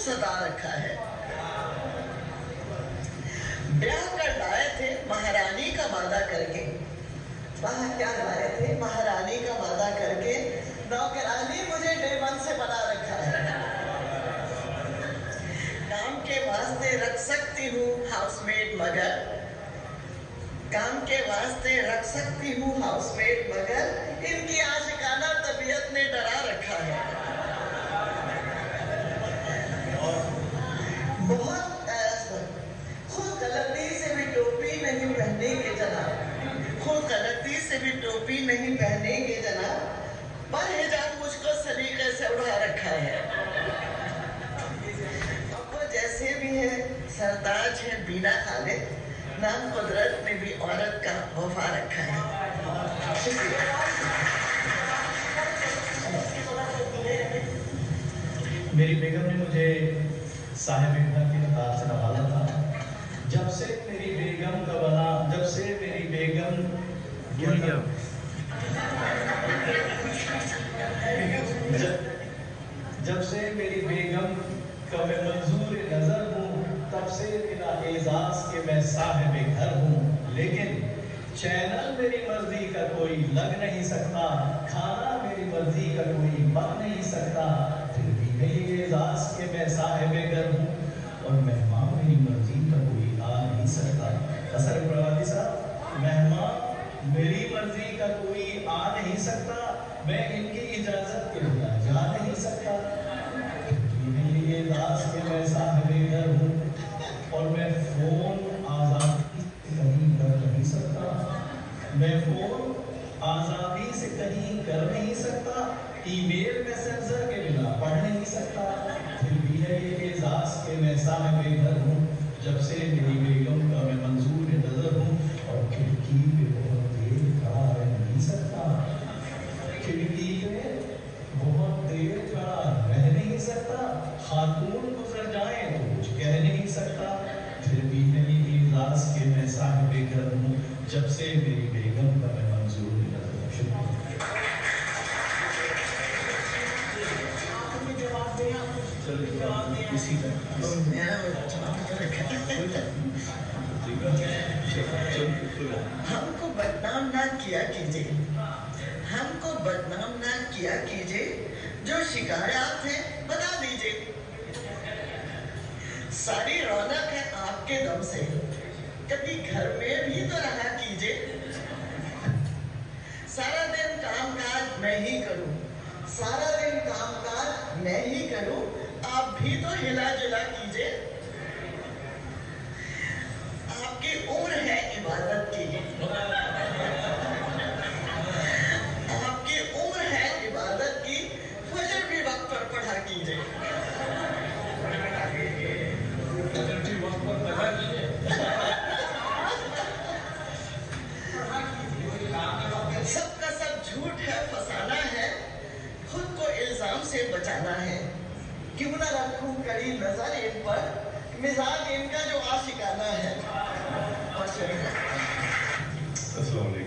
सता रखा है। ब्याह कर लाए थे महारानी का वादा करके, वहां क्या लाए थे? महारानी का वादा करके, नौकरानी मुझे डे वन से बना रखा है। काम के वास्ते रख सकती हूँ हाउसमेट मगर, काम के वास्ते रख सकती हूँ हाउसमेट मगर, इनकी आशिकाना तबीयत ने डरा रखा है। बहुत खुद गलती से भी टोपी नहीं पहनेंगे जनाब, खुद गलती से भी टोपी नहीं पहनेंगे जनाब, पर हिजाब मुझको सलीके से उड़ा रखा है। अब वो जैसे भी है सरताज है बीना खालिद, नाम कुदरत ने भी औरत का वफा रखा है। मेरी बेगम ने मुझे साहिब घर के किताब से नवाला था। जब से मेरी बेगम का बना, जब से मेरी बेगम जब से मेरी बेगम का मैं मंजूर नजर हूँ, तब से बिना एजाज के मैं साहिब घर हूँ। लेकिन चैनल मेरी मर्जी का कोई लग नहीं सकता, खाना मेरी मर्जी का कोई बन नहीं सकता, फिर भी मेरी एजाज के मैं साहिब घर हूँ, और मेहमान मेरी मर्जी का कोई आ नहीं सकता। असर प्रवादी साहब, मेहमान मेरी मर्जी का कोई आ नहीं सकता, मैं इनकी इजाजत के बिना जा नहीं सकता, मेरी एजाज के मैं साहिब घर हूँ, और मैं फोन आजादी से कहीं कर नहीं सकता, मैं फोन आजादी से कहीं कर नहीं सकता, ईमेल मैसेंजर के बिना पढ़ नहीं सकता, फिर भी है ये एजाज के मैं साहिब घर हूँ। जब से मेरी बेगम का मैं मंजूर नजर हूँ, और खिड़की पे बहुत देर खड़ा रह नहीं सकता, खिड़की पे बहुत देर खड़ा रह नहीं सकता, खातून गुजर जाए तो कुछ कह नहीं सकता, फिर भी मेरी एजाज के मैं साहिब घर हूँ। जब से मेरी बेगम का मैं मंजूर नजर हूँ। शुक्रिया। हमको बदनाम ना किया कीजिए, हमको बदनाम ना किया कीजिए, जो शिकायत है बता दीजिए, सारी रौनक है आपके दम से, कभी घर में भी तो रहा कीजिए। सारा दिन कामकाज मैं ही करूं, सारा दिन कामकाज मैं ही करूं, आप भी तो हिला जुला कीजिए। आपकी उम्र है इबादत की, आपकी उम्र है इबादत की, फजर भी वक्त पर पढ़ा कीजिए। सबका सब झूठ है, फसाना है, खुद को इल्जाम से बचाना है, क्यों ना रखूं कड़ी नजर इन पर, मिजाज इनका जो आशिकाना है। अस्सलाम वालेकुम।